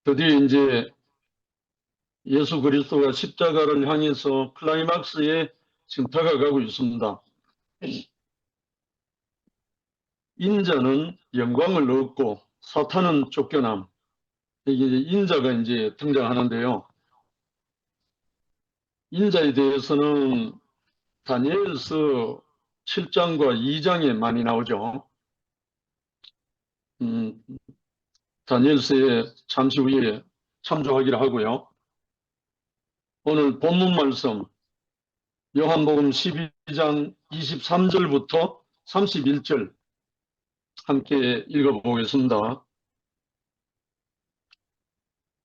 드디어 이제 예수 그리스도가 십자가를 향해서 클라이막스에 지금 다가가고 있습니다. 인자는 영광을 얻고 사탄은 쫓겨남. 이게 인자가 이제 등장하는데요. 인자에 대해서는 다니엘서 7장과 2장에 많이 나오죠. 다니엘서에 잠시 후에 참조하기로 하고요. 오늘 본문 말씀 요한복음 12장 23절부터 31절 함께 읽어보겠습니다.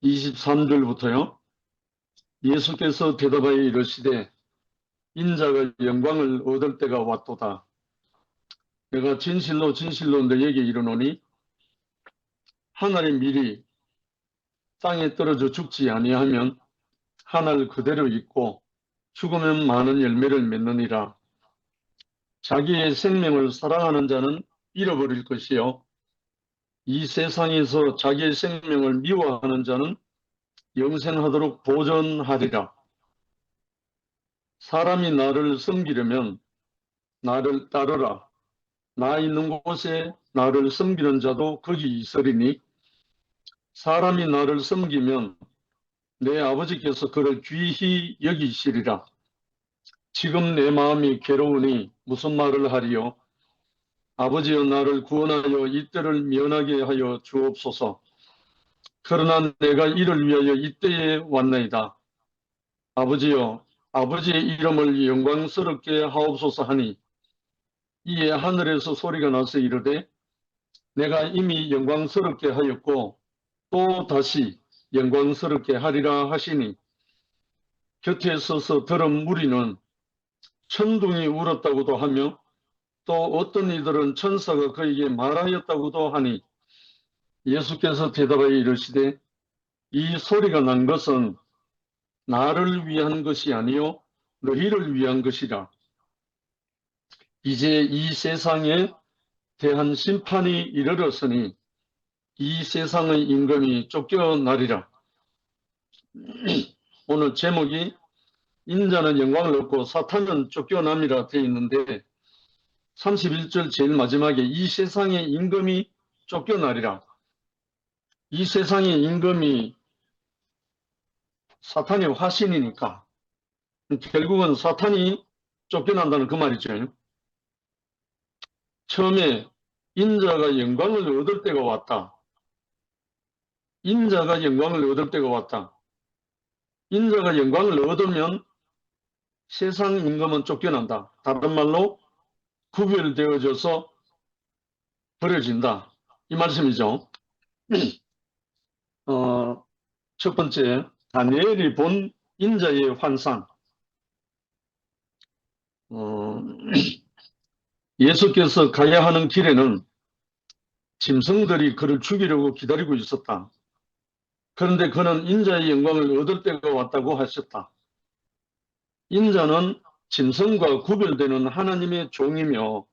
23절부터요. 예수께서 대답하여 이르시되 인자가 영광을 얻을 때가 왔도다. 내가 진실로 진실로 너에게 이르노니 하늘의 밀이 땅에 떨어져 죽지 아니하면 하늘 그대로 있고 죽으면 많은 열매를 맺느니라. 자기의 생명을 사랑하는 자는 잃어버릴 것이요 이 세상에서 자기의 생명을 미워하는 자는 영생하도록 보존하리라. 사람이 나를 섬기려면 나를 따르라. 나 있는 곳에 나를 섬기는 자도 거기 있으리니 사람이 나를 섬기면 내 아버지께서 그를 귀히 여기시리라. 지금 내 마음이 괴로우니 무슨 말을 하리요? 아버지여 나를 구원하여 이때를 면하게 하여 주옵소서. 그러나 내가 이를 위하여 이때에 왔나이다. 아버지여 아버지의 이름을 영광스럽게 하옵소서 하니 이에 하늘에서 소리가 나서 이르되 내가 이미 영광스럽게 하였고 또 다시 영광스럽게 하리라 하시니 곁에 서서 들은 무리는 천둥이 울었다고도 하며 또 어떤 이들은 천사가 그에게 말하였다고도 하니 예수께서 대답하여 이르시되 이 소리가 난 것은 나를 위한 것이 아니요 너희를 위한 것이라. 이제 이 세상에 대한 심판이 이르렀으니 이 세상의 임금이 쫓겨나리라. 오늘 제목이 인자는 영광을 얻고 사탄은 쫓겨남이라 되어 있는데 31절 제일 마지막에 이 세상의 임금이 쫓겨나리라. 이 세상의 임금이 사탄의 화신이니까 결국은 사탄이 쫓겨난다는 그 말이죠. 처음에 인자가 영광을 얻을 때가 왔다. 인자가 영광을 얻을 때가 왔다. 인자가 영광을 얻으면 세상 임금은 쫓겨난다. 다른 말로 구별되어져서 버려진다. 이 말씀이죠. 첫 번째, 다니엘이 본 인자의 환상. 예수께서 가야 하는 길에는 짐승들이 그를 죽이려고 기다리고 있었다. 그런데 그는 인자의 영광을 얻을 때가 왔다고 하셨다. 인자는 짐승과 구별되는 하나님의 종이며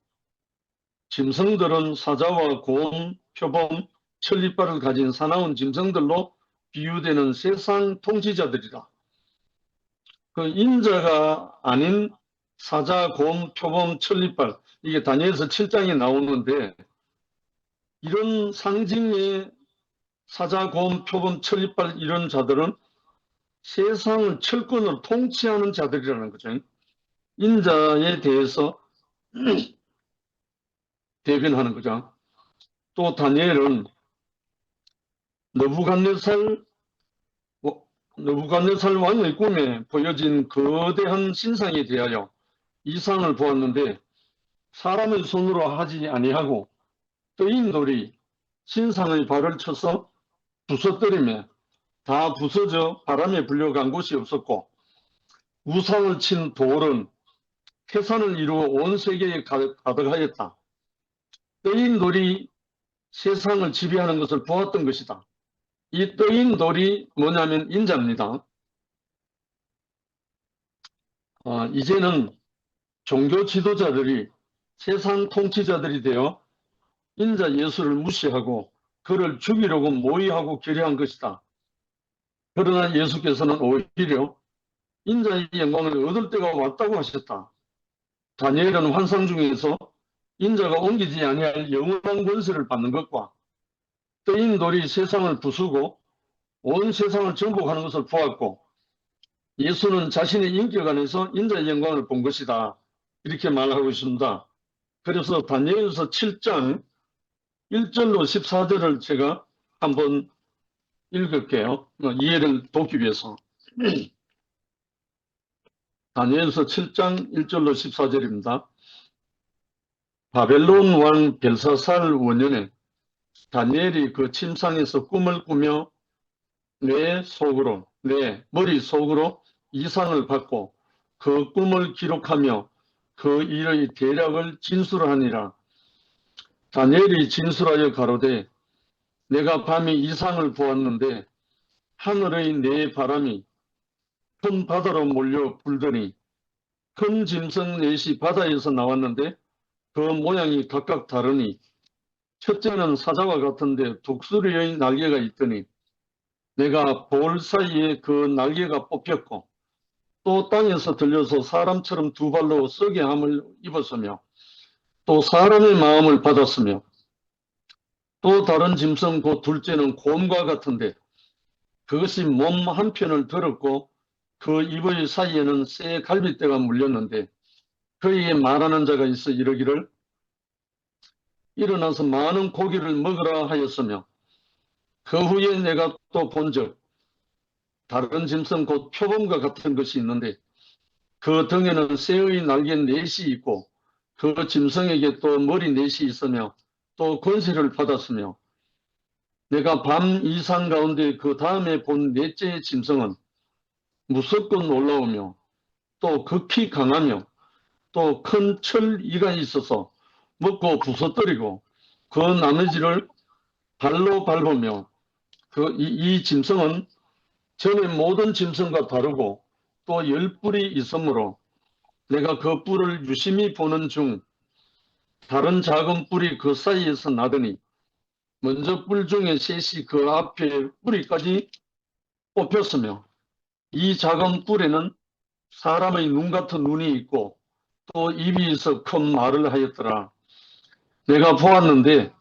짐승들은 사자와 곰, 표범, 천리발을 가진 사나운 짐승들로 비유되는 세상 통치자들이다. 그 인자가 아닌 사자, 곰, 표범, 천리발, 이게 다니엘서 7장에 나오는데 이런 상징의 사자, 곰, 표범, 천리발 이런 자들은 세상을 철권으로 통치하는 자들이라는 거죠. 인자에 대해서 대변하는 거죠. 또 다니엘은 느부갓네살 왕의 꿈에 보여진 거대한 신상에 대하여 이상을 보았는데 사람의 손으로 하지 아니하고 뜨인 돌이 신상의 발을 쳐서 부서뜨리며 다 부서져 바람에 불려간 곳이 없었고 우상을 친 돌은 태산을 이루어 온 세계에 가득하였다. 뜨인 돌이 세상을 지배하는 것을 보았던 것이다. 이 뜨인 돌이 뭐냐면 인자입니다. 이제는 종교 지도자들이 세상 통치자들이 되어 인자 예수를 무시하고 그를 죽이려고 모의하고 결의한 것이다. 그러나 예수께서는 오히려 인자의 영광을 얻을 때가 왔다고 하셨다. 다니엘은 환상 중에서 인자가 옮기지 아니할 영원한 권세를 받는 것과 뜨인 돌이 세상을 부수고 온 세상을 정복하는 것을 보았고, 예수는 자신의 인격 안에서 인자의 영광을 본 것이다, 이렇게 말하고 있습니다. 그래서 다니엘서 7장 1절로 14절을 제가 한번 읽을게요. 이해를 돕기 위해서. 다니엘서 7장 1절로 14절입니다. 바벨론 왕 벨사살 원년에 다니엘이 그 침상에서 꿈을 꾸며 내 머릿속으로 이상을 받고 그 꿈을 기록하며 그 일의 대략을 진술하니라. 다니엘이 진술하여 가로되, 내가 밤에 이상을 보았는데 하늘의 네 바람이 큰 바다로 몰려 불더니 큰 짐승 넷이 바다에서 나왔는데 그 모양이 각각 다르니 첫째는 사자와 같은데 독수리의 날개가 있더니 내가 볼 사이에 그 날개가 뽑혔고 또 땅에서 들려서 사람처럼 두 발로 썩게함을 입었으며 또 사람의 마음을 받았으며 또 다른 짐승 곧 둘째는 곰과 같은데 그것이 몸 한편을 들었고 그 입의 사이에는 새 갈빗대가 물렸는데 그에게 말하는 자가 있어 이르기를 일어나서 많은 고기를 먹으라 하였으며 그 후에 내가 또 본즉 다른 짐승 곧 표범과 같은 것이 있는데 그 등에는 새의 날개 넷이 있고 그 짐승에게 또 머리 넷이 있으며 또 권세를 받았으며 내가 밤 이상 가운데 그 다음에 본 넷째 짐승은 무섭고 놀라우며 또 극히 강하며 또 큰 철 이가 있어서 먹고 부서뜨리고 그 나머지를 발로 밟으며 이 짐승은 전에 모든 짐승과 다르고 또 10뿔이 있으므로 내가 그 뿔을 유심히 보는 중 다른 작은 뿔이 그 사이에서 나더니 먼저 뿔 중에 셋이 그 앞에 뿌리까지 뽑혔으며 이 작은 뿔에는 사람의 눈 같은 눈이 있고 또 입이 있어 큰 말을 하였더라. 내가 보았는데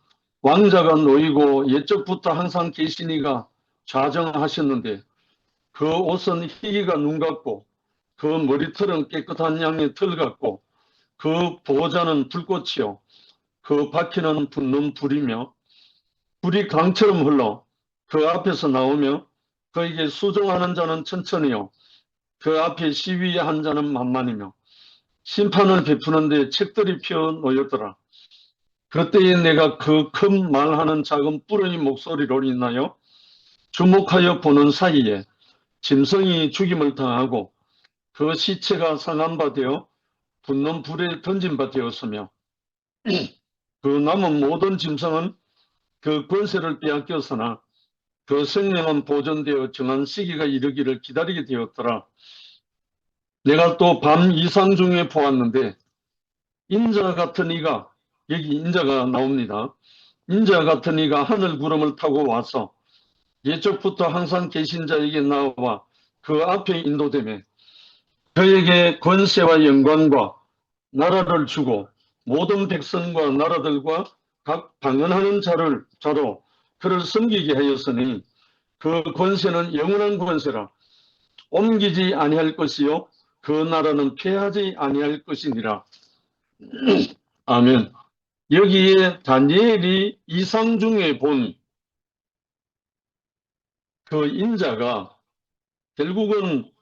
왕자가 놓이고 옛적부터 항상 계시니가 좌정하셨는데 그 옷은 희기가 눈 같고 그 머리털은 깨끗한 양의 털 같고 그 보호자는 불꽃이요 그 바퀴는 붙는 불이며 불이 강처럼 흘러 그 앞에서 나오며 그에게 수종하는 자는 천천히요 그 앞에 시위한 자는 만만이며 심판을 베푸는데 책들이 피어 놓였더라. 그때에 내가 그 큰 말하는 작은 뿔의 목소리로 인하여 주목하여 보는 사이에 짐승이 죽임을 당하고 그 시체가 상한 바 되어 붙는 불에 던진 바 되었으며 그 남은 모든 짐승은 그 권세를 빼앗겼으나 그 생명은 보존되어 정한 시기가 이르기를 기다리게 되었더라. 내가 또 밤 이상 중에 보았는데 인자 같은 이가, 여기 인자가 나옵니다. 인자 같은 이가 하늘 구름을 타고 와서 예적부터 항상 계신 자에게 나와 그 앞에 인도되매 그에게 권세와 영광과 나라를 주고 모든 백성과 나라들과 각 방언하는 자로 그를 섬기게 하였으니 그 권세는 영원한 권세라. 옮기지 아니할 것이요 그 나라는 패하지 아니할 것이니라. 아멘. 여기에 다니엘이 이상 중에 본 그 인자가 결국은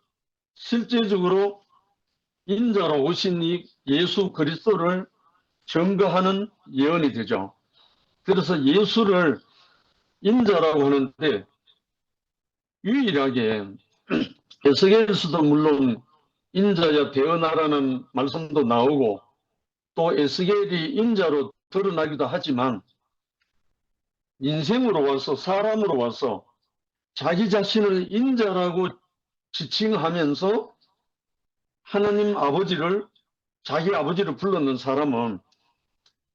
실제적으로 인자로 오신 이 예수 그리스도를 증거하는 예언이 되죠. 그래서 예수를 인자라고 하는데 유일하게 에스겔에서도 물론 인자야 되어나라는 말씀도 나오고 또 에스겔이 인자로 드러나기도 하지만 인생으로 와서 사람으로 와서 자기 자신을 인자라고 지칭하면서 하나님 아버지를 자기 아버지를 불렀는 사람은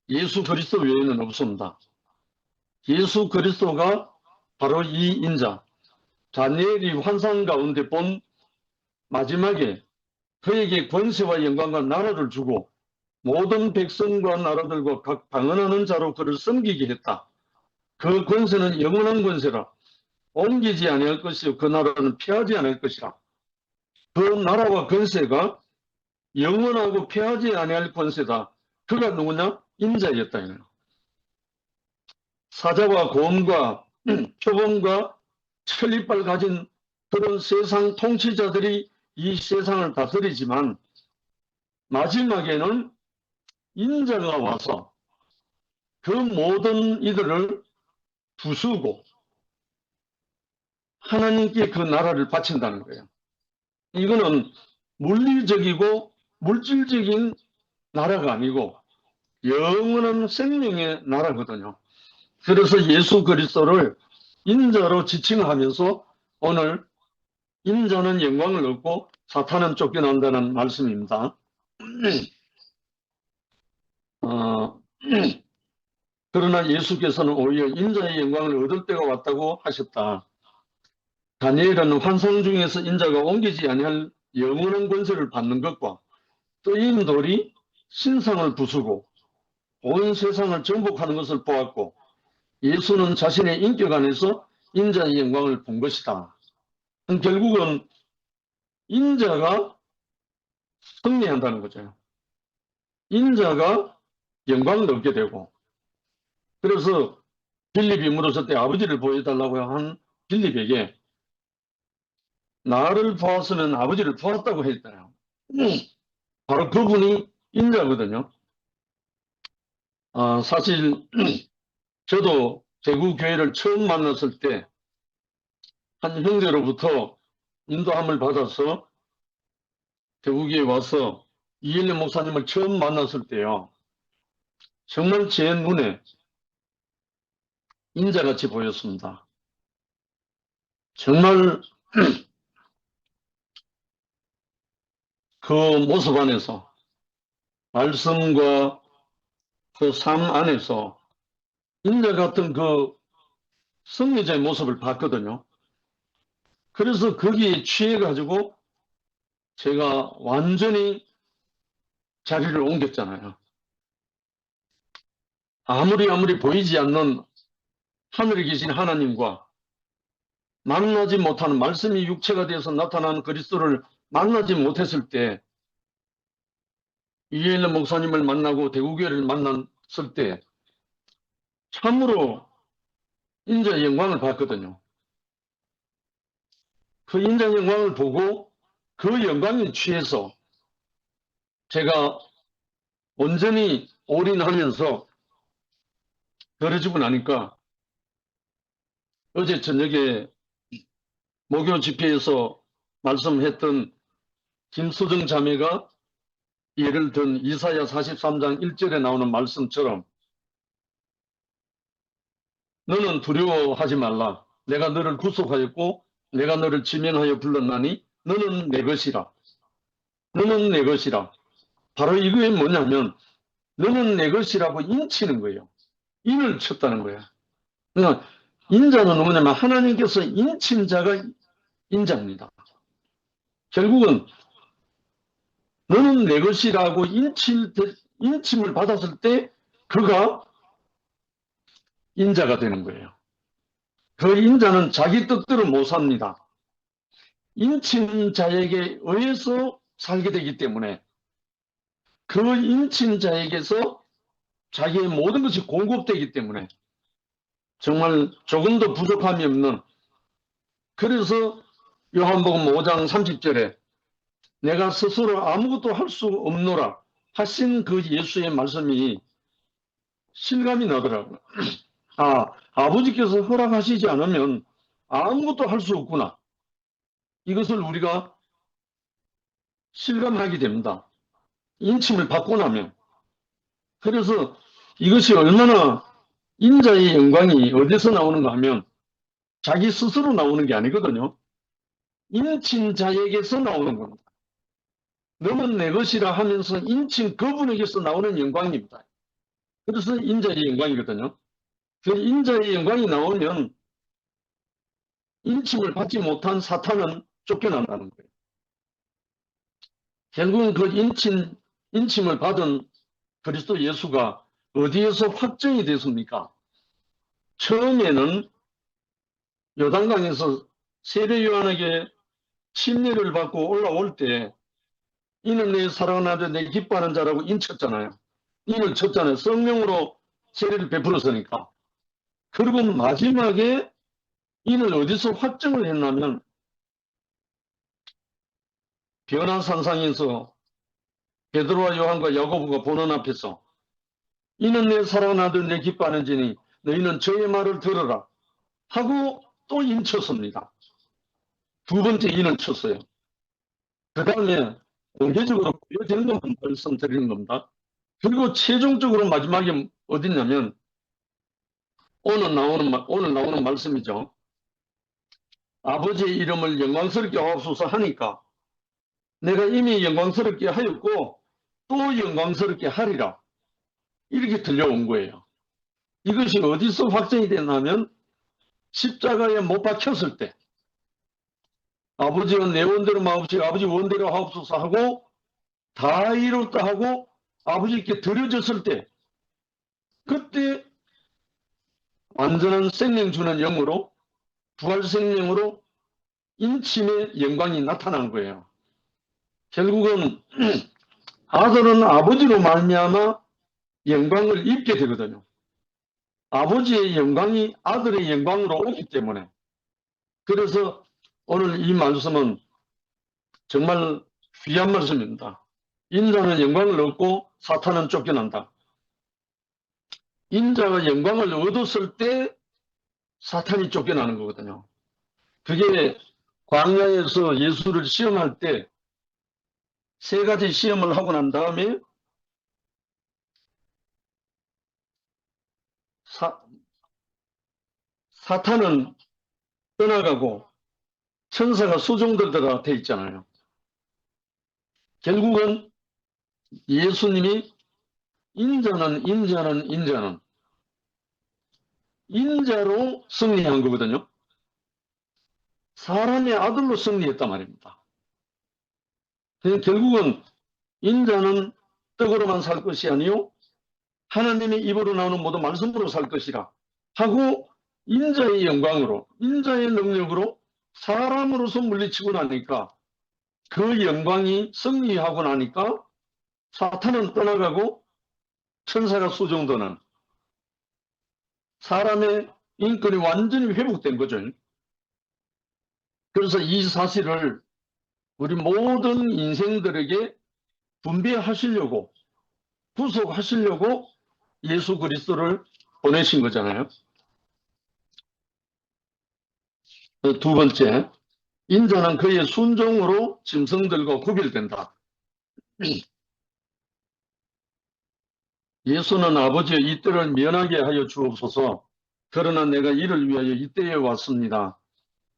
예수 그리스도 외에는 없습니다. 예수 그리스도가 바로 이 인자, 다니엘이 환상 가운데 본 마지막에 그에게 권세와 영광과 나라를 주고 모든 백성과 나라들과 각 방언하는 자로 그를 섬기게 했다. 그 권세는 영원한 권세라. 옮기지 아니할 것이요 그 나라는 피하지 않을 것이라. 그 나라와 권세가 영원하고 피하지 아니할 권세다. 그가 누구냐? 인자였다. 사자와 곰과 표범과 천리빨 가진 그런 세상 통치자들이 이 세상을 다스리지만 마지막에는 인자가 와서 그 모든 이들을 부수고 하나님께 그 나라를 바친다는 거예요. 이거는 물리적이고 물질적인 나라가 아니고 영원한 생명의 나라거든요. 그래서 예수 그리스도를 인자로 지칭하면서 오늘 인자는 영광을 얻고 사탄은 쫓겨난다는 말씀입니다. 그러나 예수께서는 오히려 인자의 영광을 얻을 때가 왔다고 하셨다. 다니엘은 환상 중에서 인자가 옮기지 아니할 영원한 권세를 받는 것과 뜨인 돌이 신상을 부수고 온 세상을 정복하는 것을 보았고 예수는 자신의 인격 안에서 인자의 영광을 본 것이다. 결국은 인자가 승리한다는 거죠. 인자가 영광을 얻게 되고 그래서 빌립이 물었을 때 아버지를 보여달라고 한 빌립에게 나를 보았으면 아버지를 보았다고 했잖아요. 바로 그분이 인자거든요. 사실 저도 대구 교회를 처음 만났을 때 한 형제로부터 인도함을 받아서 대구교에 와서 이일년 목사님을 처음 만났을 때요. 정말 제 눈에 인자같이 보였습니다. 정말 그 모습 안에서 말씀과 그 삶 안에서 인자 같은 그 승리자의 모습을 봤거든요. 그래서 거기에 취해가지고 제가 완전히 자리를 옮겼잖아요. 아무리 보이지 않는 하늘에 계신 하나님과 만나지 못하는 말씀이 육체가 되어서 나타나는 그리스도를 만나지 못했을 때 이해일러 목사님을 만나고 대구교회를 만났을 때 참으로 인자의 영광을 봤거든요. 그 인자의 영광을 보고 그 영광에 취해서 제가 온전히 올인하면서 떨어지고 나니까 어제 저녁에 목요 집회에서 말씀했던 김수정 자매가 예를 든 이사야 43장 1절에 나오는 말씀처럼 너는 두려워하지 말라. 내가 너를 구속하였고 내가 너를 지명하여 불렀나니 너는 내 것이라. 너는 내 것이라. 바로 이거에 뭐냐면 너는 내 것이라고 인치는 거예요. 인을 쳤다는 거예요. 그러니까 인자는 뭐냐면 하나님께서 인친 자가 인자입니다. 결국은 너는 내 것이라고 인침을 받았을 때 그가 인자가 되는 거예요. 그 인자는 자기 뜻대로 못 삽니다. 인친 자에게 의해서 살게 되기 때문에 그 인친 자에게서 자기의 모든 것이 공급되기 때문에 정말 조금도 부족함이 없는 그래서 요한복음 5장 30절에 내가 스스로 아무것도 할 수 없노라 하신 그 예수의 말씀이 실감이 나더라고요. 아버지께서 허락하시지 않으면 아무것도 할 수 없구나. 이것을 우리가 실감하게 됩니다. 인침을 받고 나면. 그래서 이것이 얼마나 인자의 영광이 어디서 나오는가 하면 자기 스스로 나오는 게 아니거든요. 인친 자에게서 나오는 겁니다. 너는 내 것이라 하면서 인친 그분에게서 나오는 영광입니다. 그래서 인자의 영광이거든요. 그 인자의 영광이 나오면 인침을 받지 못한 사탄은 쫓겨난다는 거예요. 결국은 그 인침을 받은 그리스도 예수가 어디에서 확정이 됐습니까? 처음에는 요단강에서 세례 요한에게 침례를 받고 올라올 때 이는 내 사랑하는 아들 내 기뻐하는 자라고 인쳤잖아요. 인을 쳤잖아요. 성령으로 세례를 베풀었으니까. 그리고 마지막에 인을 어디서 확정을 했냐면 변화산상에서 베드로와 요한과 야고보가 보는 앞에서 이는 내 사랑하는 아들 내 기뻐하는 자니 너희는 저의 말을 들으라 하고 또 인쳤습니다. 두 번째 인을 쳤어요. 그 다음에 공개적으로 보여지는 것만 말씀드리는 겁니다. 그리고 최종적으로 마지막에 어딨냐면 오늘 나오는 말씀이죠. 아버지의 이름을 영광스럽게 하옵소서 하니까 내가 이미 영광스럽게 하였고 또 영광스럽게 하리라. 이렇게 들려온 거예요. 이것이 어디서 확정이 됐냐면 십자가에 못 박혔을 때 아버지는 내 원대로 마옵시고 아버지 원대로 하옵소서 하고 다 이뤘다 하고 아버지께 드려졌을 때 그때 완전한 생명 주는 영으로 부활 생명으로 인침의 영광이 나타난 거예요. 결국은 아들은 아버지로 말미암아 영광을 입게 되거든요. 아버지의 영광이 아들의 영광으로 오기 때문에. 그래서 오늘 이 말씀은 정말 귀한 말씀입니다. 인자는 영광을 얻고 사탄은 쫓겨난다. 인자가 영광을 얻었을 때 사탄이 쫓겨나는 거거든요. 그게 광야에서 예수를 시험할 때 세 가지 시험을 하고 난 다음에 사탄은 떠나가고 천사가 수종들더라 돼 있잖아요. 결국은 예수님이 인자로 승리한 거거든요. 사람의 아들로 승리했단 말입니다. 결국은 인자는 떡으로만 살 것이 아니요 하나님의 입으로 나오는 모든 말씀으로 살 것이라 하고 인자의 영광으로 인자의 능력으로 사람으로서 물리치고 나니까 그 영광이 승리하고 나니까 사탄은 떠나가고 천사가 수종되는 사람의 인권이 완전히 회복된 거죠. 그래서 이 사실을 우리 모든 인생들에게 분배하시려고 구속하시려고 예수 그리스도를 보내신 거잖아요. 두 번째, 인자는 그의 순종으로 짐승들과 구별된다. 예수는 아버지의 이 때를 면하게 하여 주옵소서. 그러나 내가 이를 위하여 이 때에 왔습니다.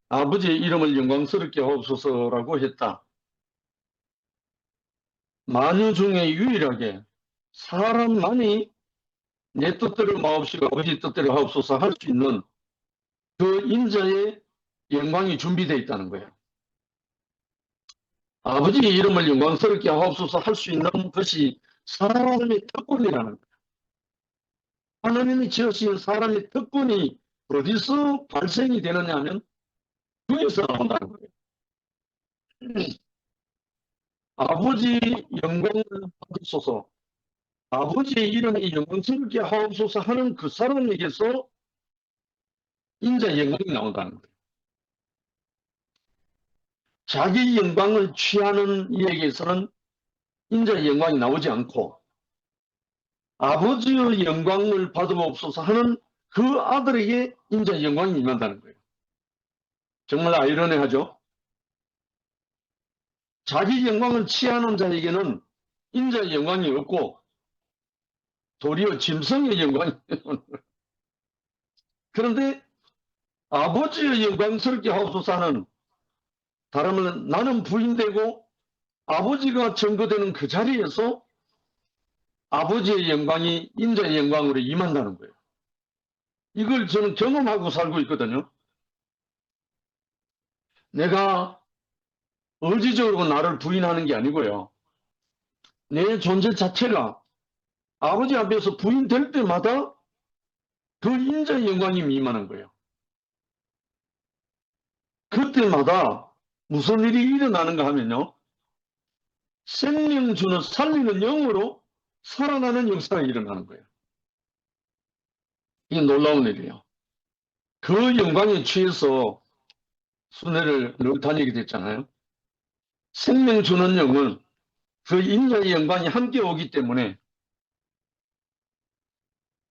아버지의 이름을 영광스럽게 하옵소서라고 했다. 만유 중에 유일하게 사람만이 내 뜻대로 마옵시고 아버지 뜻대로 하옵소서 할 수 있는 그 인자의 영광이 준비되어 있다는 거예요. 아버지의 이름을 영광스럽게 하옵소서 할 수 있는 것이 사람의 특권이라는 거예요. 하나님이 지으신 사람의 특권이 어디서 발생이 되느냐 하면 거기서 나온다는 거예요. 아버지 영광을 받으소서 아버지의 이름이 영광스럽게 하옵소서 하는 그 사람에게서 인자의 영광이 나온다는 거예요. 자기 영광을 취하는 이에게서는 인자의 영광이 나오지 않고 아버지의 영광을 받으옵소서 하는 그 아들에게 인자의 영광이 임한다는 거예요. 정말 아이러니하죠. 자기 영광을 취하는 자에게는 인자의 영광이 없고 도리어 짐승의 영광이 그런데 아버지의 영광스럽게 하옵소서 하는 다른 말은 나는 부인되고 아버지가 증거되는 그 자리에서 아버지의 영광이 인자의 영광으로 임한다는 거예요. 이걸 저는 경험하고 살고 있거든요. 내가 의지적으로 나를 부인하는 게 아니고요. 내 존재 자체가 아버지 앞에서 부인될 때마다 그 인자의 영광이 임하는 거예요. 그때마다 무슨 일이 일어나는가 하면요. 생명 주는 살리는 영으로 살아나는 역사가 일어나는 거예요. 이게 놀라운 일이에요. 그 영광에 취해서 순회를 늘 다니게 됐잖아요. 생명 주는 영은 그 인자의 영광이 함께 오기 때문에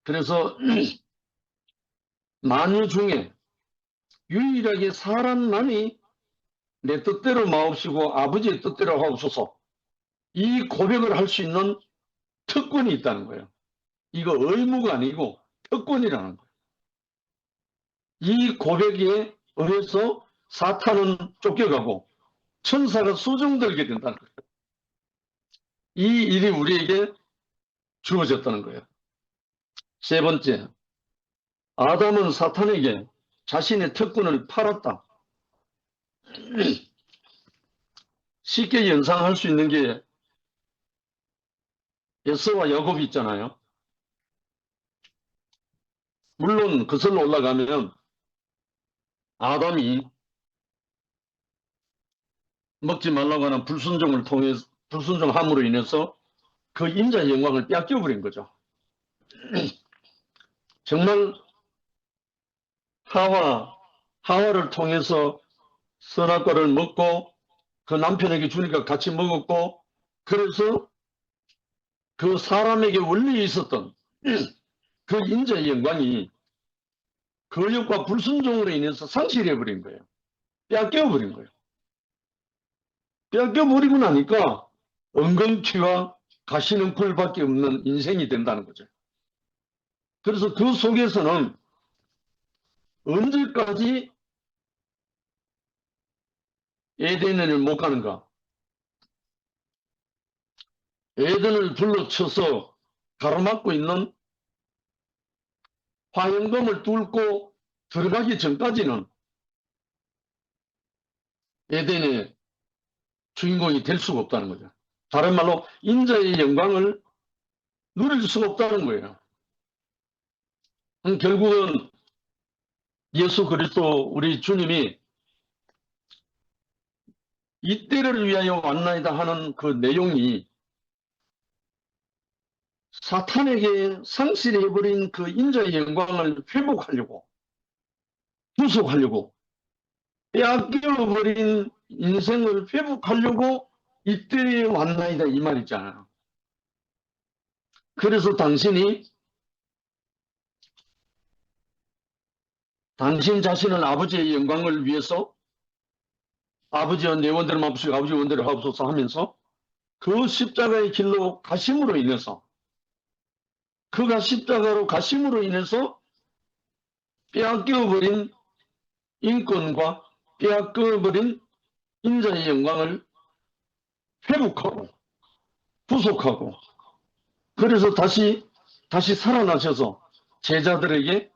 그래서 만유 중에 유일하게 사람만이 내 뜻대로 마옵시고 아버지의 뜻대로 하옵소서 이 고백을 할 수 있는 특권이 있다는 거예요. 이거 의무가 아니고 특권이라는 거예요. 이 고백에 의해서 사탄은 쫓겨가고 천사가 수종들게 된다는 거예요. 이 일이 우리에게 주어졌다는 거예요. 세 번째, 아담은 사탄에게 자신의 특권을 팔았다. 쉽게 연상할 수 있는 게 에서와 야곱이 있잖아요. 물론 그슬로 올라가면 아담이 먹지 말라고 하는 불순종함으로 인해서 그 인자의 영광을 뺏겨버린 거죠. 정말 하와를 통해서 선악과를 먹고 그 남편에게 주니까 같이 먹었고 그래서 그 사람에게 원래 있었던 그 인자의 영광이 거역과 불순종으로 인해서 상실해버린 거예요. 뺏겨버린 거예요. 뺏겨버리고 나니까 엉겅퀴와 가시는 굴밖에 없는 인생이 된다는 거죠. 그래서 그 속에서는 언제까지 에덴을 못 가는가? 에덴을 둘러쳐서 가로막고 있는 화영검을 뚫고 들어가기 전까지는 에덴의 주인공이 될 수가 없다는 거죠. 다른 말로 인자의 영광을 누릴 수가 없다는 거예요. 결국은 예수 그리스도 우리 주님이 이때를 위하여 왔나이다 하는 그 내용이 사탄에게 상실해버린 그 인자의 영광을 회복하려고 구속하려고 빼앗겨버린 인생을 회복하려고 이때에 왔나이다 이 말이잖아요. 그래서 당신 자신은 아버지의 영광을 위해서 아버지와 내 원대로 마옵시고 아버지 원대로 하옵소서 하면서 그 십자가의 길로 가심으로 인해서 그가 십자가로 가심으로 인해서 빼앗겨버린 인권과 빼앗겨버린 인자의 영광을 회복하고 구속하고 그래서 다시 살아나셔서 제자들에게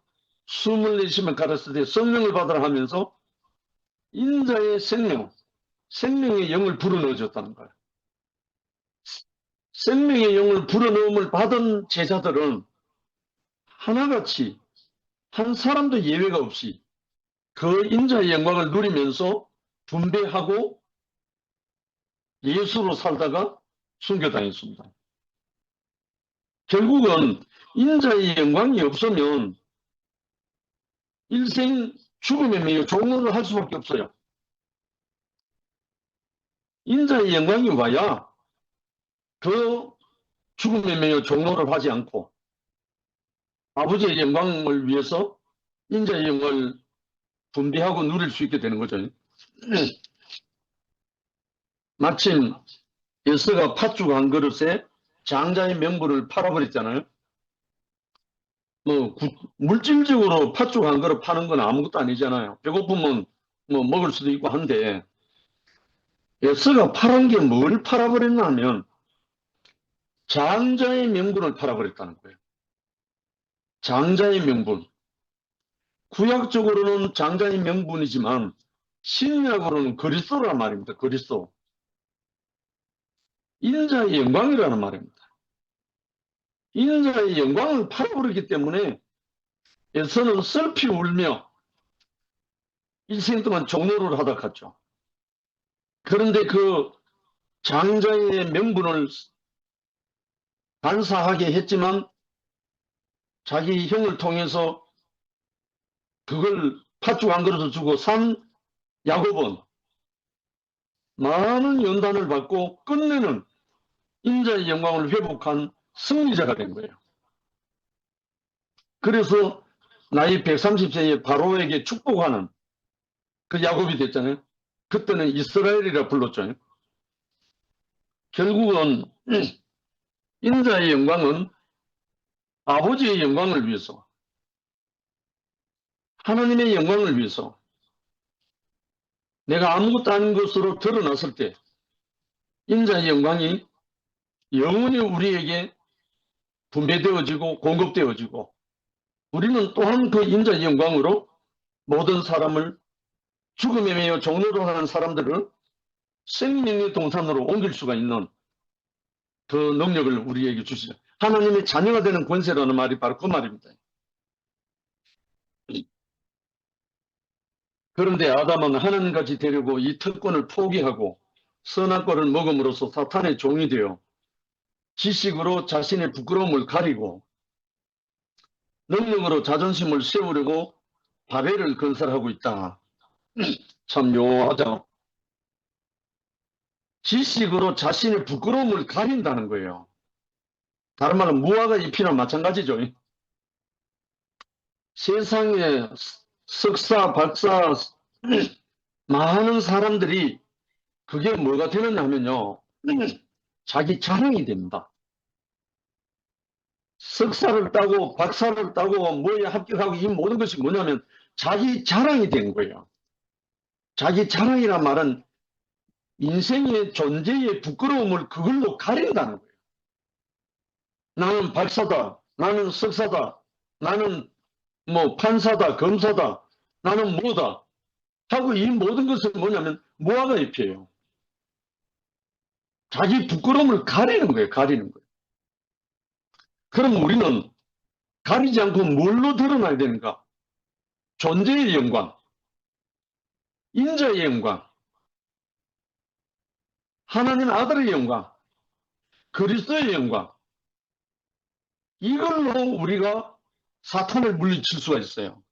숨을 내쉬며 가르칠 때 성령을 받으라 하면서 인자의 생명의 영을 불어넣어줬다는 거예요. 생명의 영을 불어넣음을 받은 제자들은 하나같이 한 사람도 예외가 없이 그 인자의 영광을 누리면서 분배하고 예수로 살다가 순교당했습니다. 결국은 인자의 영광이 없으면 일생 죽음에 매여 종로를 할 수밖에 없어요. 인자의 영광이 와야 그 죽음에 매여 종로를 하지 않고 아버지의 영광을 위해서 인자의 영광을 분배하고 누릴 수 있게 되는 거죠. 마침 에서가 팥죽 한 그릇에 장자의 명분을 팔아버렸잖아요. 물질적으로 팥죽 한 그릇 파는 건 아무것도 아니잖아요. 배고프면 먹을 수도 있고 한데 에서가 팔은 게 뭘 팔아버렸나 하면 장자의 명분을 팔아버렸다는 거예요. 장자의 명분. 구약적으로는 장자의 명분이지만 신약으로는 그리스도란 말입니다. 그리스도. 인자의 영광이라는 말입니다. 인자의 영광을 팔아버리기 때문에 에서는 슬피 울며 일생 동안 종로를 하다 갔죠. 그런데 그 장자의 명분을 반사하게 했지만 자기 형을 통해서 그걸 팥죽 한 그릇을 주고 산 야곱은 많은 연단을 받고 끝내는 인자의 영광을 회복한 승리자가 된 거예요. 그래서 나이 130세에 바로에게 축복하는 그 야곱이 됐잖아요. 그때는 이스라엘이라 불렀죠. 결국은 인자의 영광은 아버지의 영광을 위해서, 하나님의 영광을 위해서 내가 아무것도 아닌 것으로 드러났을 때 인자의 영광이 영원히 우리에게 분배되어지고 공급되어지고 우리는 또한 그 인자의 영광으로 모든 사람을 죽음에 매여 종로로 하는 사람들을 생명의 동산으로 옮길 수가 있는 그 능력을 우리에게 주시죠. 하나님의 자녀가 되는 권세라는 말이 바로 그 말입니다. 그런데 아담은 하나님같이 되려고 이 특권을 포기하고 선악과를 먹음으로써 사탄의 종이 되어 지식으로 자신의 부끄러움을 가리고 능력으로 자존심을 세우려고 바벨을 건설하고 있다. 참 묘하죠. 지식으로 자신의 부끄러움을 가린다는 거예요. 다른 말은 무화과 잎이나 마찬가지죠. 세상에 석사, 박사 많은 사람들이 그게 뭐가 되느냐 하면요. 자기 자랑이 됩니다. 석사를 따고 박사를 따고 뭐에 합격하고 이 모든 것이 뭐냐면 자기 자랑이 된 거예요. 자기 자랑이란 말은 인생의 존재의 부끄러움을 그걸로 가린다는 거예요. 나는 박사다, 나는 석사다, 나는 뭐 판사다, 검사다, 나는 뭐다 하고 이 모든 것은 뭐냐면 무화과 잎이에요. 자기 부끄러움을 가리는 거예요. 가리는 거예요. 그럼 우리는 가리지 않고 뭘로 드러나야 되는가? 존재의 영광, 인자의 영광, 하나님 아들의 영광, 그리스도의 영광, 이걸로 우리가 사탄을 물리칠 수가 있어요.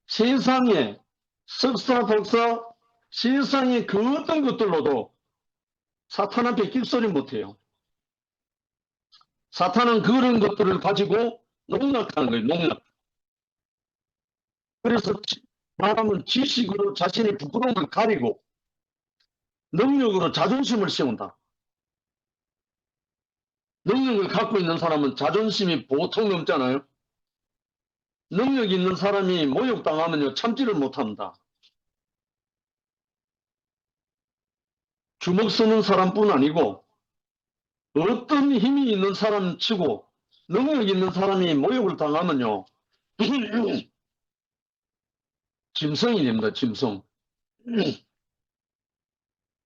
세상에 석사, 박사, 세상의 그 어떤 것들로도 사탄 앞에 낄소리 못해요. 사탄은 그런 것들을 가지고 농락하는 거예요. 농락. 그래서 사람은 지식으로 자신의 부끄러움을 가리고 능력으로 자존심을 세운다. 능력을 갖고 있는 사람은 자존심이 보통 없잖아요. 능력이 있는 사람이 모욕당하면요 참지를 못합니다. 주먹 쓰는 사람뿐 아니고 어떤 힘이 있는 사람 치고 능력 있는 사람이 모욕을 당하면요 짐승이 됩니다. 짐승.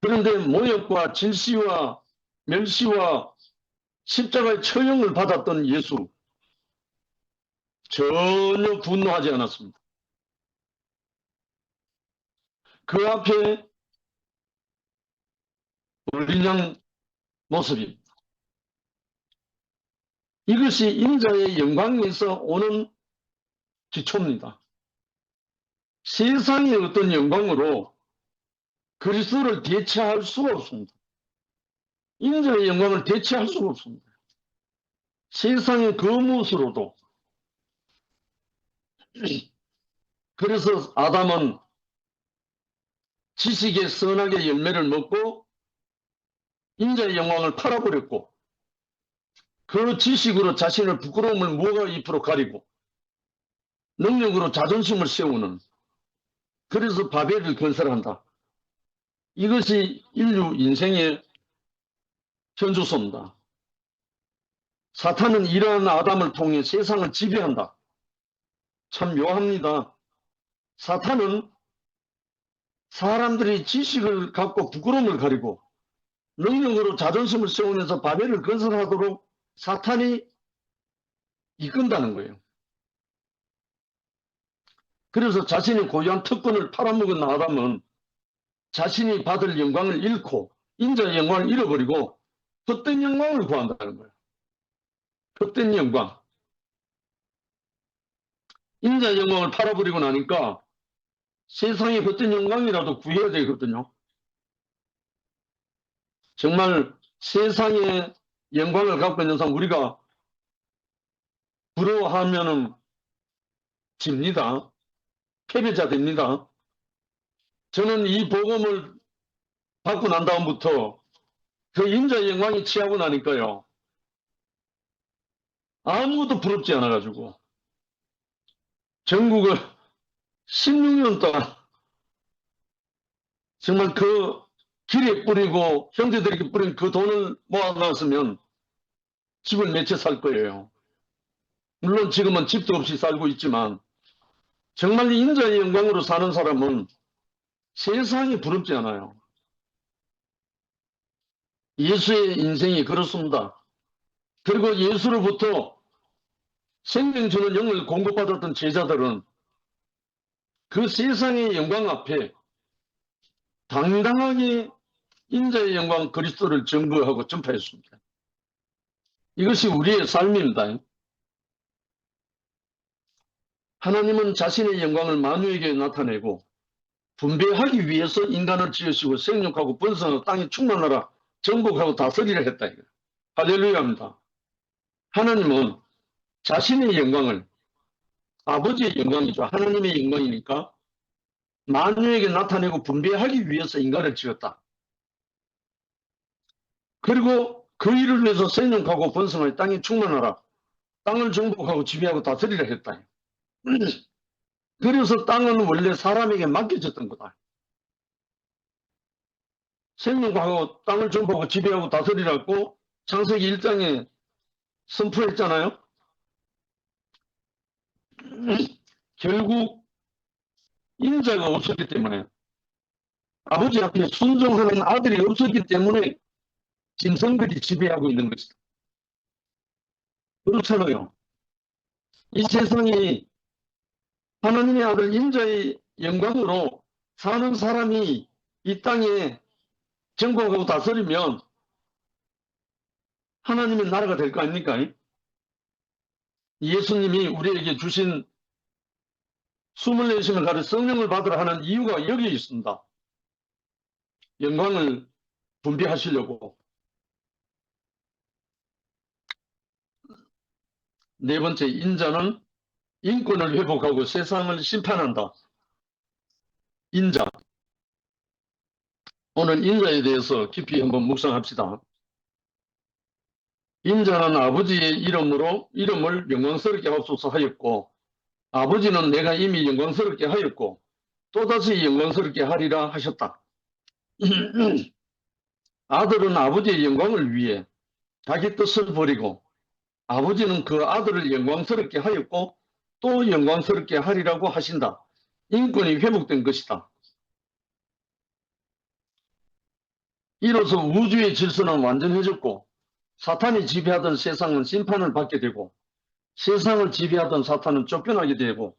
그런데 모욕과 질시와 멸시와 십자가의 처형을 받았던 예수 전혀 분노하지 않았습니다. 그 앞에 어린 양 모습입니다. 이것이 인자의 영광에서 오는 기초입니다. 세상의 어떤 영광으로 그리스도를 대체할 수가 없습니다. 인자의 영광을 대체할 수가 없습니다. 세상의 그 무엇으로도. 그래서 아담은 지식의 선악의 열매를 먹고 인자의 영광을 팔아버렸고 그 지식으로 자신의 부끄러움을 무화과 잎으로 가리고 능력으로 자존심을 세우는 그래서 바벨을 건설한다. 이것이 인류 인생의 현주소입니다. 사탄은 이러한 아담을 통해 세상을 지배한다. 참 묘합니다. 사탄은 사람들이 지식을 갖고 부끄러움을 가리고 능력으로 자존심을 세우면서 바벨을 건설하도록 사탄이 이끈다는 거예요. 그래서 자신이 고유한 특권을 팔아먹은 아담은 자신이 받을 영광을 잃고 인자의 영광을 잃어버리고 헛된 영광을 구한다는 거예요. 헛된 영광. 인자의 영광을 팔아버리고 나니까 세상의 헛된 영광이라도 구해야 되거든요. 정말 세상의 영광을 갖고 있는 사람 우리가 부러워하면은 집니다. 패배자 됩니다. 저는 이 복음을 받고 난 다음부터 그 인자의 영광이 취하고 나니까요. 아무것도 부럽지 않아가지고 전국을 16년 동안 정말 그 길에 뿌리고 형제들에게 뿌린 그 돈을 모아놨으면 집을 몇 채 살 거예요. 물론 지금은 집도 없이 살고 있지만 정말 인자의 영광으로 사는 사람은 세상이 부럽지 않아요. 예수의 인생이 그렇습니다. 그리고 예수로부터 생명 주는 영을 공급받았던 제자들은 그 세상의 영광 앞에 당당하게 인자의 영광 그리스도를 증거하고 전파했습니다. 이것이 우리의 삶입니다. 하나님은 자신의 영광을 만유에게 나타내고 분배하기 위해서 인간을 지으시고 생육하고 번성하고 땅에 충만하라 정복하고 다스리라 했다. 할렐루야입니다. 하나님은 자신의 영광을 아버지의 영광이죠. 하나님의 영광이니까 만유에게 나타내고 분배하기 위해서 인간을 지었다. 그리고 그 일을 위해서 생육하고 번성하여 땅에 충만하라. 땅을 정복하고 지배하고 다스리라 했다. 그래서 땅은 원래 사람에게 맡겨졌던 거다. 생육하고 땅을 정복하고 지배하고 다스리라고 창세기 1장에 선포했잖아요. 결국 인자가 없었기 때문에 아버지 앞에 순종하는 아들이 없었기 때문에 짐승들이 지배하고 있는 것이다. 그렇잖아요. 이 세상이 하나님의 아들 인자의 영광으로 사는 사람이 이 땅에 정복하고 다스리면 하나님의 나라가 될 거 아닙니까? 예수님이 우리에게 주신 숨을 내쉬면 가르 성령을 받으라 하는 이유가 여기에 있습니다. 영광을 분배하시려고. 네 번째, 인자는 인권을 회복하고 세상을 심판한다. 인자. 오늘 인자에 대해서 깊이 한번 묵상합시다. 인자는 아버지의 이름을 영광스럽게 하옵소서 하였고 아버지는 내가 이미 영광스럽게 하였고 또다시 영광스럽게 하리라 하셨다. 아들은 아버지의 영광을 위해 자기 뜻을 버리고 아버지는 그 아들을 영광스럽게 하였고 또 영광스럽게 하리라고 하신다. 인권이 회복된 것이다. 이로써 우주의 질서는 완전해졌고 사탄이 지배하던 세상은 심판을 받게 되고 세상을 지배하던 사탄은 쫓겨나게 되고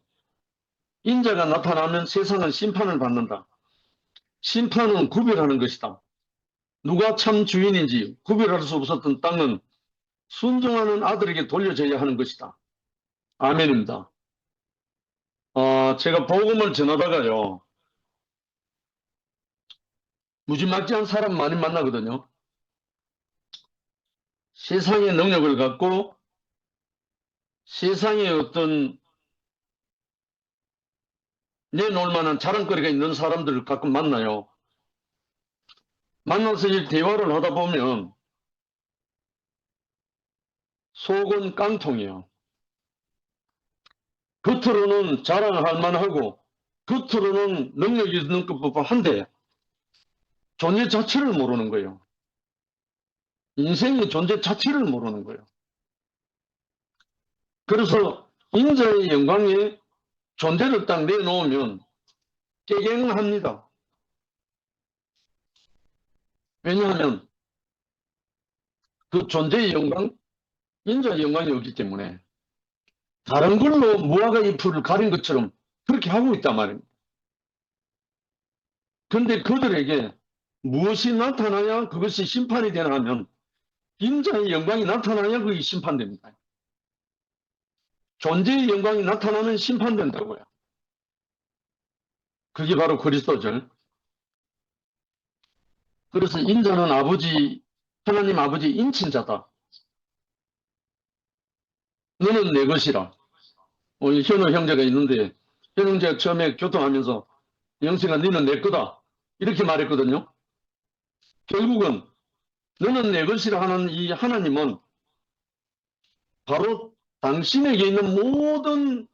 인자가 나타나면 세상은 심판을 받는다. 심판은 구별하는 것이다. 누가 참 주인인지 구별할 수 없었던 땅은 순종하는 아들에게 돌려져야 하는 것이다. 아멘입니다. 제가 복음을 전하다가요. 무지막지한 사람 많이 만나거든요. 세상의 능력을 갖고 세상에 어떤 내놓을 만한 자랑거리가 있는 사람들을 가끔 만나요. 만나서 이 대화를 하다 보면 속은 깡통이에요. 겉으로는 자랑할 만하고 겉으로는 능력이 있는 것 법한데 존재 자체를 모르는 거예요. 인생의 존재 자체를 모르는 거예요. 그래서 인자의 영광에 존재를 딱 내놓으면 깨갱합니다. 왜냐하면 그 존재의 영광, 인자의 영광이 없기 때문에 다른 걸로 무화과 잎을 가린 것처럼 그렇게 하고 있단 말입니다. 그런데 그들에게 무엇이 나타나야 그것이 심판이 되나 하면 인자의 영광이 나타나야 그게 심판됩니다. 존재의 영광이 나타나면 심판된다고요. 그게 바로 그리스도죠. 그래서 인자는 아버지, 하나님 아버지 인친자다. 너는 내 것이라. 우리 현우 형제가 있는데 현우 형제가 처음에 교통하면서 영생아 너는 내 거다. 이렇게 말했거든요. 결국은 너는 내 것이라 하는 이 하나님은 바로 당신에게 있는 모든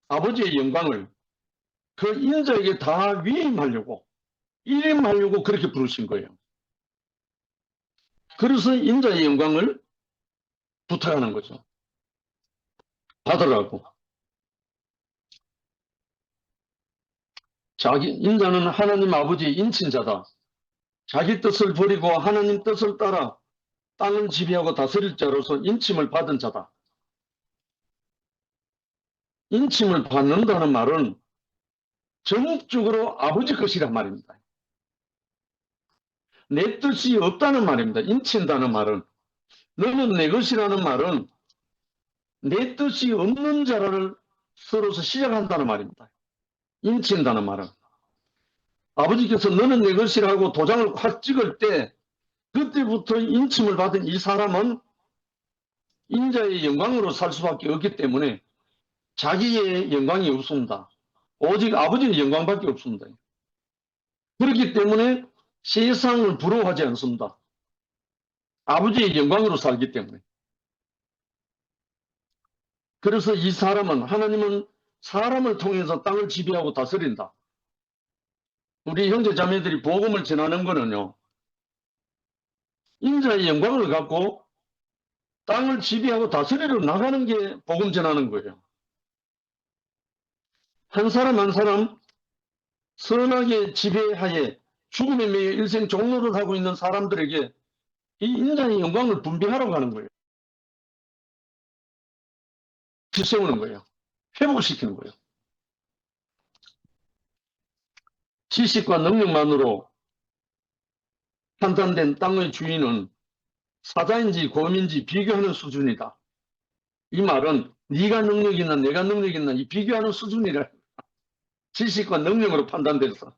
아버지의 영광을 그 인자에게 다 위임하려고, 일임하려고 그렇게 부르신 거예요. 그래서 인자의 영광을 부탁하는 거죠. 받으라고. 인자는 하나님 아버지의 인친자다. 자기 뜻을 버리고 하나님 뜻을 따라 땅을 지배하고 다스릴 자로서 인침을 받은 자다. 인침을 받는다는 말은 전적으로 아버지 것이란 말입니다. 내 뜻이 없다는 말입니다. 인친다는 말은. 너는 내 것이라는 말은 내 뜻이 없는 자를 서로서 시작한다는 말입니다. 인친다는 말은. 아버지께서 너는 내 것이라고 도장을 확 찍을 때 그때부터 인침을 받은 이 사람은 인자의 영광으로 살 수밖에 없기 때문에 자기의 영광이 없습니다. 오직 아버지의 영광밖에 없습니다. 그렇기 때문에 세상을 부러워하지 않습니다. 아버지의 영광으로 살기 때문에. 그래서 이 사람은, 하나님은 사람을 통해서 땅을 지배하고 다스린다. 우리 형제 자매들이 복음을 전하는 거는요, 인자의 영광을 갖고 땅을 지배하고 다스리러 나가는 게 복음 전하는 거예요. 한 사람 한 사람 선하게 지배하에 죽음에 매여 일생 종로를 하고 있는 사람들에게 이 인자의 영광을 분배하라고 하는 거예요. 세우는 거예요. 회복시키는 거예요. 지식과 능력만으로 판단된 땅의 주인은 사자인지 곰인지 비교하는 수준이다. 이 말은 네가 능력 있나 내가 능력 있나 이 비교하는 수준이라. 지식과 능력으로 판단돼서.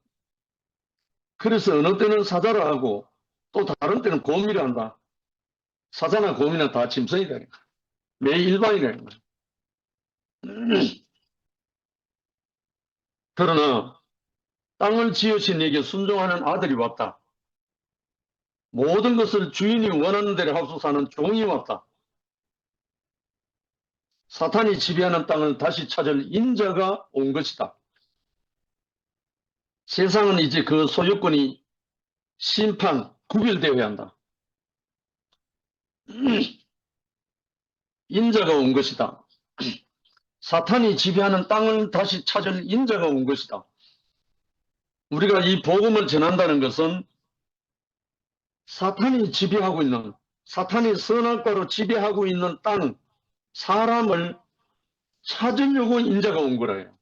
그래서 어느 때는 사자라 하고 또 다른 때는 곰이라 한다. 사자나 곰이나 다 짐승이다. 매 일반이라는 거예요. 그러나 땅을 지으신 이에게 순종하는 아들이 왔다. 모든 것을 주인이 원하는 대로 합수사는 종이 왔다. 사탄이 지배하는 땅을 다시 찾을 인자가 온 것이다. 세상은 이제 그 소유권이 심판, 구별되어야 한다. 인자가 온 것이다. 사탄이 지배하는 땅을 다시 찾을 인자가 온 것이다. 우리가 이 복음을 전한다는 것은 사탄이 지배하고 있는, 사탄이 선악과로 지배하고 있는 땅, 사람을 찾으려고 인자가 온 거라요.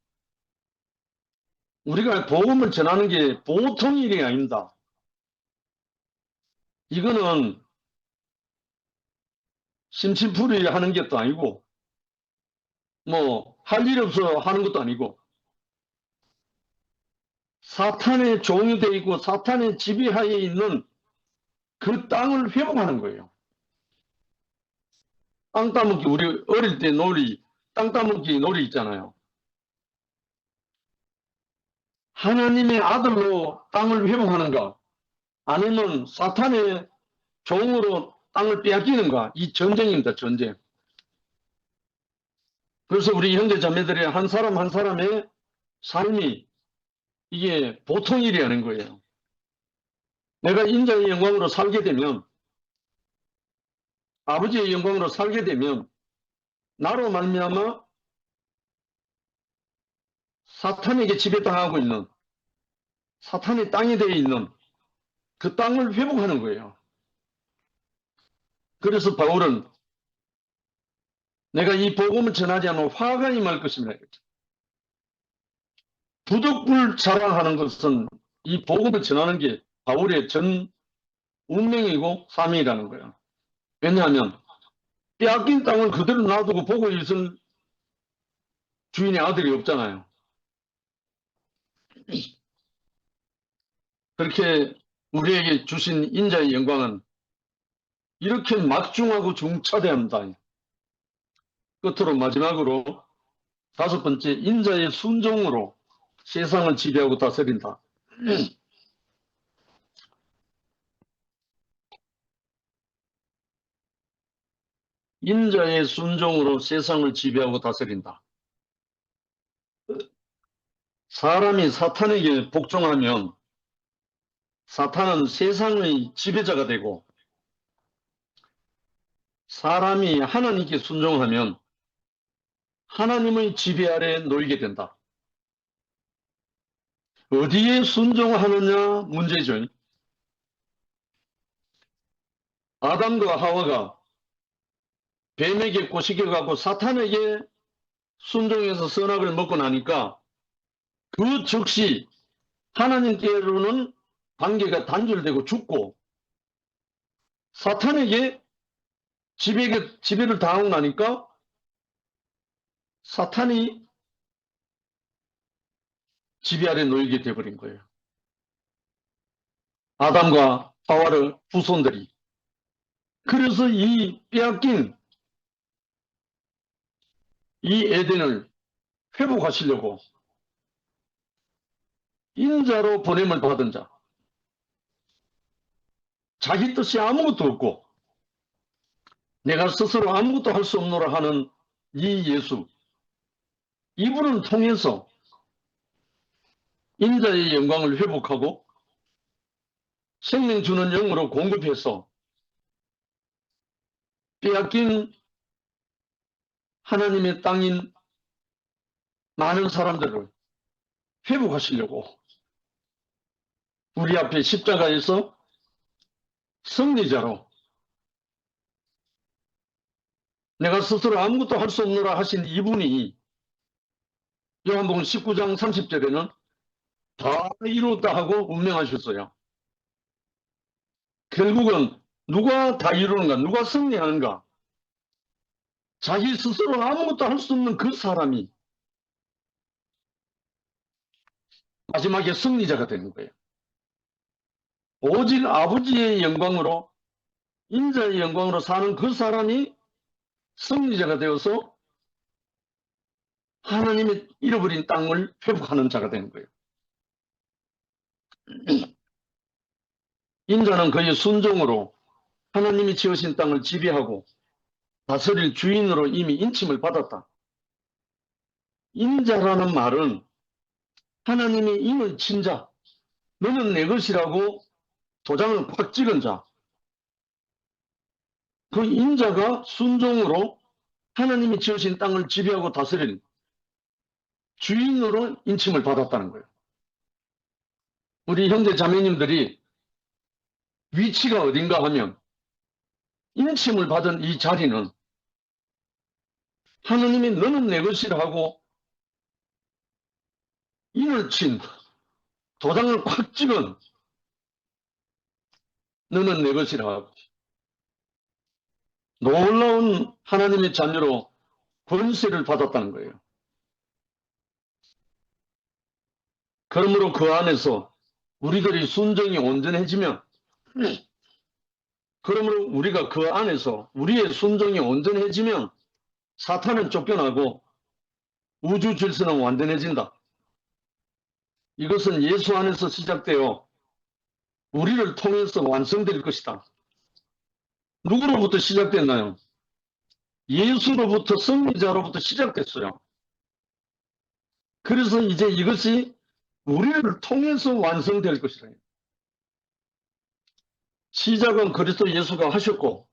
우리가 복음을 전하는 게 보통 일이 아닙니다. 이거는 심심풀이 하는 것도 아니고 뭐 할 일 없어 하는 것도 아니고 사탄의 종이 되어 있고 사탄의 지배하에 있는 그 땅을 회복하는 거예요. 땅 따먹기, 우리 어릴 때 놀이, 땅 따먹기 놀이 있잖아요. 하나님의 아들로 땅을 회복하는가 아니면 사탄의 종으로 땅을 빼앗기는가, 이 전쟁입니다. 전쟁. 그래서 우리 형제 자매들의 한 사람 한 사람의 삶이 이게 보통 일이 아닌 거예요. 내가 인자의 영광으로 살게 되면, 아버지의 영광으로 살게 되면 나로 말미암아 사탄에게 지배당하고 있는, 사탄의 땅이 되어 있는 그 땅을 회복하는 거예요. 그래서 바울은 내가 이 복음을 전하지 않으면 화가 임할 것입니다. 부득불 자랑하는 것은 이 복음을 전하는 게 바울의 전 운명이고 사명이라는 거예요. 왜냐하면 빼앗긴 땅을 그대로 놔두고 보고 있을 주인의 아들이 없잖아요. 그렇게 우리에게 주신 인자의 영광은 이렇게 막중하고 중차대합니다. 끝으로 마지막으로 다섯 번째, 인자의 순종으로 세상을 지배하고 다스린다. 인자의 순종으로 세상을 지배하고 다스린다. 사람이 사탄에게 복종하면 사탄은 세상의 지배자가 되고, 사람이 하나님께 순종하면 하나님의 지배 아래 놓이게 된다. 어디에 순종하느냐 문제죠. 아담과 하와가 뱀에게 꼬시겨갖고 사탄에게 순종해서 선악을 먹고 나니까 그 즉시 하나님께로는 관계가 단절되고 죽고, 사탄에게 지배를 당하고 나니까 사탄이 지배 아래 놓이게 되어버린 거예요. 아담과 하와의 후손들이. 그래서 이 빼앗긴 이 에덴을 회복하시려고 인자로 보냄을 받은 자, 자기 뜻이 아무것도 없고 내가 스스로 아무것도 할 수 없노라 하는 이 예수, 이분을 통해서 인자의 영광을 회복하고 생명 주는 영으로 공급해서 빼앗긴 하나님의 땅인 많은 사람들을 회복하시려고 우리 앞에 십자가에서 승리자로, 내가 스스로 아무것도 할 수 없노라 하신 이분이 요한복음 19장 30절에는 다 이루었다 하고 운명하셨어요. 결국은 누가 다 이루는가, 누가 승리하는가? 자기 스스로 아무것도 할 수 없는 그 사람이 마지막에 승리자가 되는 거예요. 오직 아버지의 영광으로, 인자의 영광으로 사는 그 사람이 승리자가 되어서 하나님의 잃어버린 땅을 회복하는 자가 되는 거예요. 인자는 그의 순종으로 하나님이 지으신 땅을 지배하고 다스릴 주인으로 이미 인침을 받았다. 인자라는 말은 하나님이 임을 친 자, 너는 내 것이라고 도장을 꽉 찍은 자, 그 인자가 순종으로 하나님이 지으신 땅을 지배하고 다스릴 주인으로 인침을 받았다는 거예요. 우리 형제 자매님들이 위치가 어딘가 하면 인침을 받은 이 자리는 하나님이 너는 내 것이라 하고 인을 친, 도장을 콱 찍은, 너는 내 것이라 하고 놀라운 하나님의 자녀로 권세를 받았다는 거예요. 그러므로 그 안에서 우리들이 순종이 온전해지면, 그러므로 우리가 그 안에서 우리의 순종이 온전해지면 사탄은 쫓겨나고 우주 질서는 완전해진다. 이것은 예수 안에서 시작되어 우리를 통해서 완성될 것이다. 누구로부터 시작됐나요? 예수로부터, 승리자로부터 시작됐어요. 그래서 이제 이것이 우리를 통해서 완성될 것이다. 시작은 그리스도 예수가 하셨고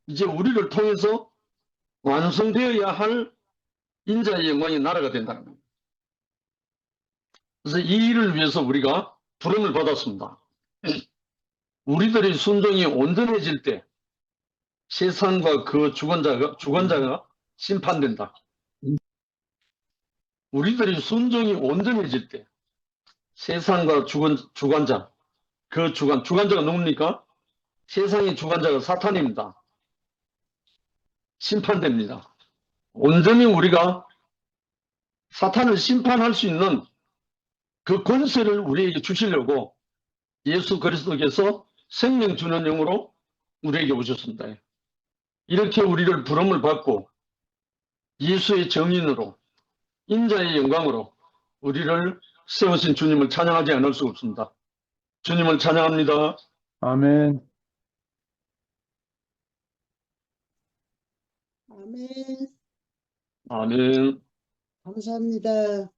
이제 우리를 통해서 완성되어야 할 인자의 영광의 나라가 된다는 겁니다. 그래서 이 일을 위해서 우리가 부름을 받았습니다. 우리들의 순종이 온전해질 때 세상과 그 주관자가 심판된다. 우리들의 순종이 온전해질 때 세상과 주관자, 주관자가 누굽니까? 세상의 주관자가 사탄입니다. 심판됩니다. 온전히 우리가 사탄을 심판할 수 있는 그 권세를 우리에게 주시려고 예수 그리스도께서 생명 주는 영으로 우리에게 오셨습니다. 이렇게 우리를 부름을 받고 예수의 정인으로 인자의 영광으로 우리를 세우신 주님을 찬양하지 않을 수 없습니다. 주님을 찬양합니다. 아멘. 아멘. 아멘. 감사합니다.